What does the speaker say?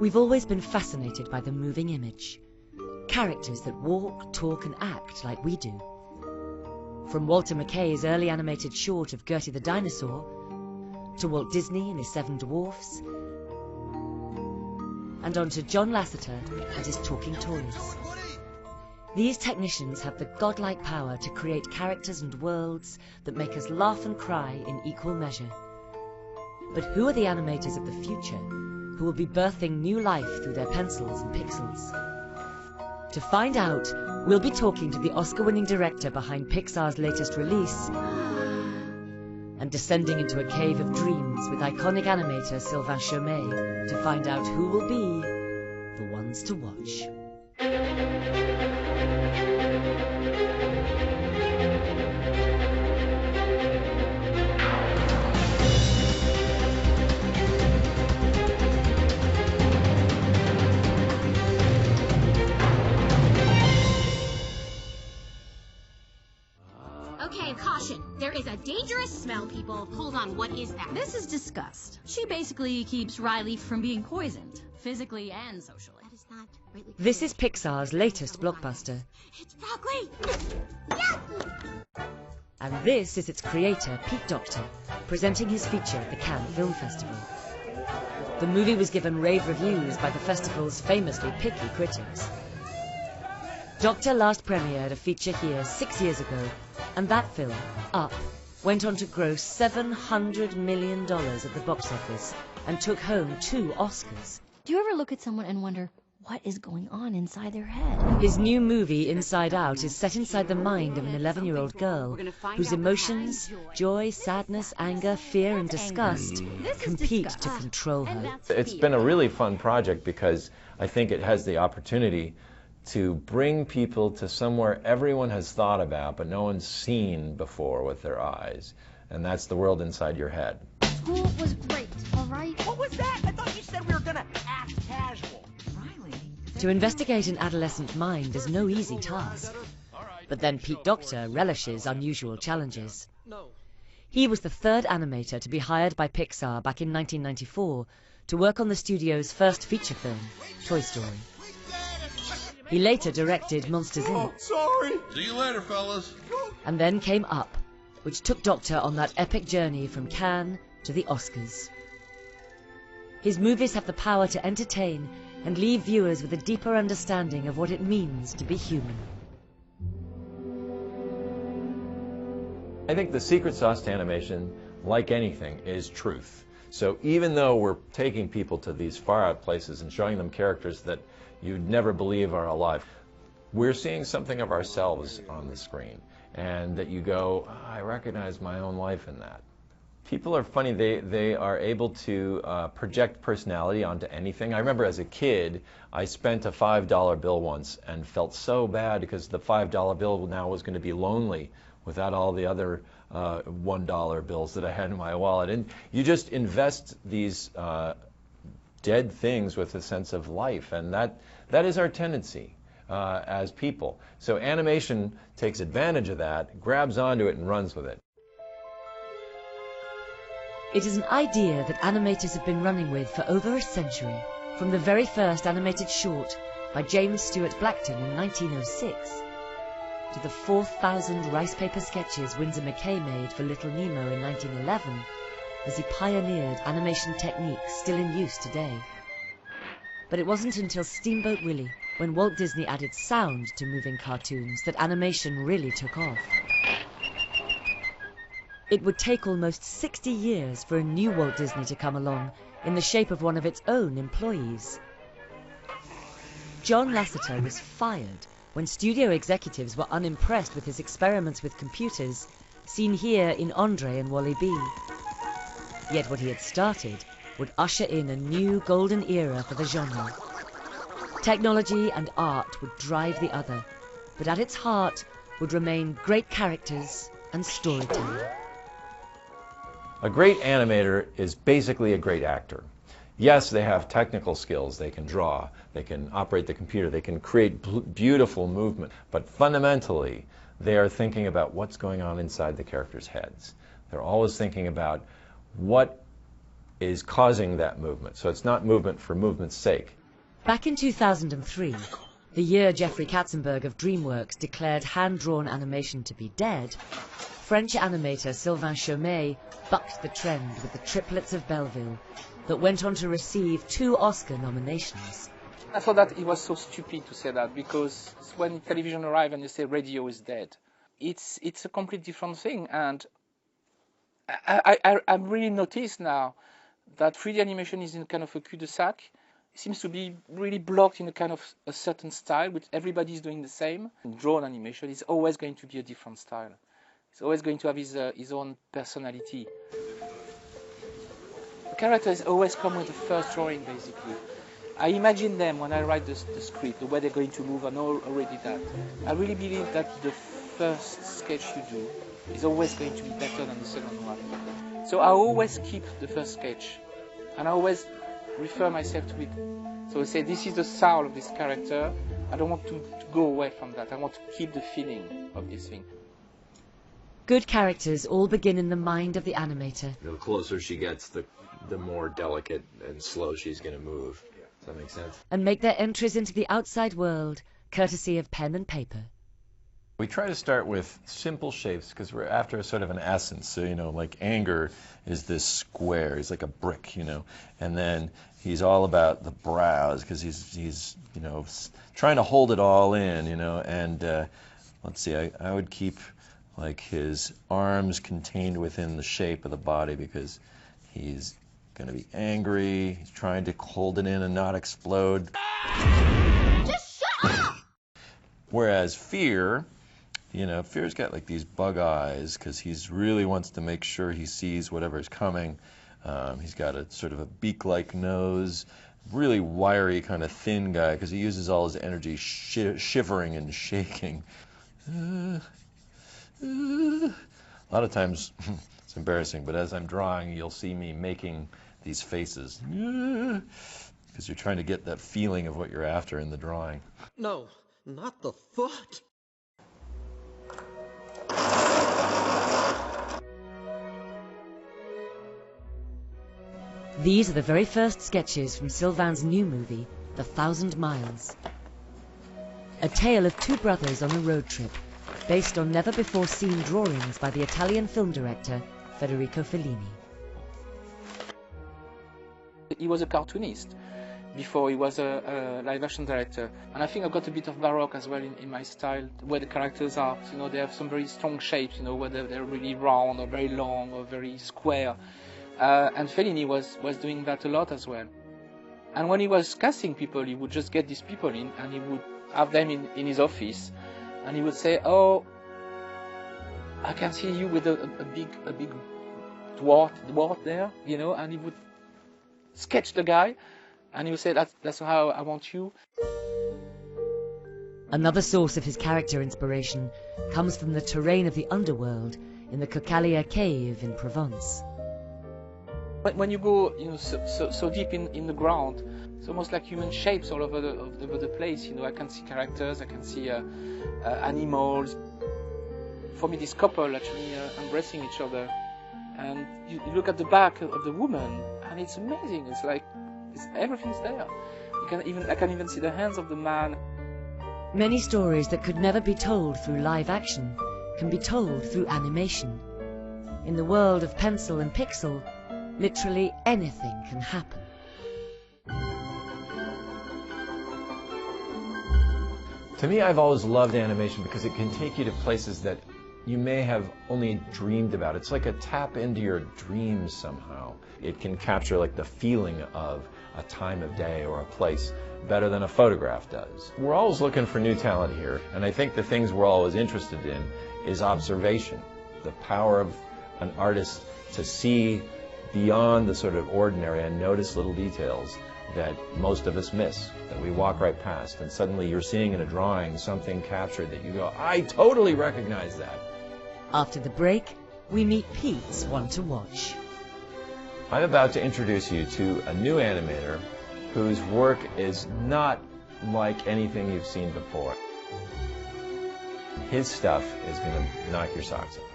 We've always been fascinated by the moving image. Characters that walk, talk and act like we do. From Walter McKay's early animated short of Gertie the Dinosaur, to Walt Disney and his Seven Dwarfs, and on to John Lasseter and his talking toys. These technicians have the godlike power to create characters and worlds that make us laugh and cry in equal measure. But who are the animators of the future who will be birthing new life through their pencils and pixels? To find out, we'll be talking to the Oscar-winning director behind Pixar's latest release and descending into a cave of dreams with iconic animator Sylvain Chomet to find out who will be the ones to watch. Okay, caution. There is a dangerous smell, people. Hold on, what is that? This is disgust. She basically keeps Riley from being poisoned, physically and socially. That is not really... This is Pixar's latest blockbuster. It's ugly! Yucky! And this is its creator, Pete Docter, presenting his feature at the Cannes Film Festival. The movie was given rave reviews by the festival's famously picky critics. Docter last premiered a feature here 6 years ago, and that film, Up, went on to gross $700 million at the box office and took home 2 Oscars. Do you ever look at someone and wonder what is going on inside their head? His new movie, Inside Out, is set inside the mind of an 11-year-old girl whose emotions, joy, sadness, anger, fear and disgust compete to control her. It's been a really fun project because I think it has the opportunity to bring people to somewhere everyone has thought about but no one's seen before with their eyes, and that's the world inside your head. School was great, all right? What was that? I thought you said we were gonna act casual. Riley. To investigate an adolescent mind is no easy task. But then Pete Docter relishes unusual challenges. He was the 3rd animator to be hired by Pixar back in 1994 to work on the studio's first feature film, Toy Story. He later directed Monsters, Inc. Sorry. See you later, fellas. And then came Up, which took Docter on that epic journey from Cannes to the Oscars. His movies have the power to entertain and leave viewers with a deeper understanding of what it means to be human. I think the secret sauce to animation, like anything, is truth. So even though we're taking people to these far out places and showing them characters that you'd never believe are alive, we're seeing something of ourselves on the screen, and that you go, oh, I recognize my own life in that. People are funny. They are able to project personality onto anything. I remember as a kid, I spent a $5 bill once and felt so bad because the $5 bill now was going to be lonely without all the other $1 bills that I had in my wallet. And you just invest these dead things with a sense of life, and that is our tendency as people. So animation takes advantage of that, grabs onto it and runs with it. It is an idea that animators have been running with for over a century, from the very first animated short by James Stewart Blackton in 1906, to the 4,000 rice paper sketches Winsor McCay made for Little Nemo in 1911, as he pioneered animation techniques still in use today. But it wasn't until Steamboat Willie, when Walt Disney added sound to moving cartoons, that animation really took off. It would take almost 60 years for a new Walt Disney to come along in the shape of one of its own employees. John Lasseter was fired when studio executives were unimpressed with his experiments with computers, seen here in Andre and Wall-E B. Yet what he had started would usher in a new golden era for the genre. Technology and art would drive the other, but at its heart would remain great characters and storytelling. A great animator is basically a great actor. Yes, they have technical skills. They can draw, they can operate the computer, they can create beautiful movement. But fundamentally, they are thinking about what's going on inside the characters' heads. They're always thinking about what is causing that movement. So it's not movement for movement's sake. Back in 2003, the year Jeffrey Katzenberg of DreamWorks declared hand-drawn animation to be dead, French animator Sylvain Chomet bucked the trend with the Triplets of Belleville that went on to receive 2 Oscar nominations. I thought that it was so stupid to say that, because when television arrived and you say radio is dead, it's a completely different thing. And I really noticed now that 3D animation is in kind of a cul-de-sac. It seems to be really blocked in a kind of a certain style, which everybody is doing the same. Drawn animation is always going to be a different style. It's always going to have his own personality. The characters always come with the first drawing, basically. I imagine them when I write the script, the way they're going to move, I know already that. I really believe that the first sketch you do is always going to be better than the second one. So I always keep the first sketch, and I always refer myself to it. So I say, this is the soul of this character. I don't want to go away from that. I want to keep the feeling of this thing. Good characters all begin in the mind of the animator. The closer she gets, the more delicate and slow she's going to move. Does that make sense? And make their entries into the outside world, courtesy of pen and paper. We try to start with simple shapes because we're after a sort of an essence. So, like Anger is this square. He's like a brick, And then he's all about the brows because he's trying to hold it all in, And let's see, I would keep like his arms contained within the shape of the body because he's going to be angry. He's trying to hold it in and not explode. Just shut up! Whereas Fear's got like these bug eyes because he really wants to make sure he sees whatever's coming. He's got a sort of a beak-like nose, really wiry kind of thin guy because he uses all his energy shivering and shaking. A lot of times it's embarrassing, but as I'm drawing, you'll see me making these faces because you're trying to get that feeling of what you're after in the drawing. No, not the foot. These are the very first sketches from Sylvain's new movie, The 1,000 Miles. A tale of 2 brothers on a road trip, based on never-before-seen drawings by the Italian film director Federico Fellini. He was a cartoonist before he was a live-action director. And I think I've got a bit of Baroque as well in my style, where the characters are, they have some very strong shapes, whether they're really round or very long or very square. And Fellini was doing that a lot as well. And when he was casting people, he would just get these people in and he would have them in his office. And he would say, oh, I can see you with a big dwarf there, and he would sketch the guy, and he would say, that's how I want you. Another source of his character inspiration comes from the terrain of the underworld in the Cocalia cave in Provence. When you go, so deep in the ground, it's almost like human shapes all over the place. I can see characters, I can see animals. For me, this couple actually embracing each other, and you look at the back of the woman, and it's amazing. It's like everything's there. I can even see the hands of the man. Many stories that could never be told through live action can be told through animation. In the world of pencil and pixel, literally anything can happen. To me, I've always loved animation because it can take you to places that you may have only dreamed about. It's like a tap into your dreams somehow. It can capture like the feeling of a time of day or a place better than a photograph does. We're always looking for new talent here, and I think the things we're always interested in is observation, the power of an artist to see beyond the sort of ordinary and notice little details that most of us miss, that we walk right past, and suddenly you're seeing in a drawing something captured that you go, I totally recognize that. After the break, we meet Pete's one to watch. I'm about to introduce you to a new animator whose work is not like anything you've seen before. His stuff is going to knock your socks off.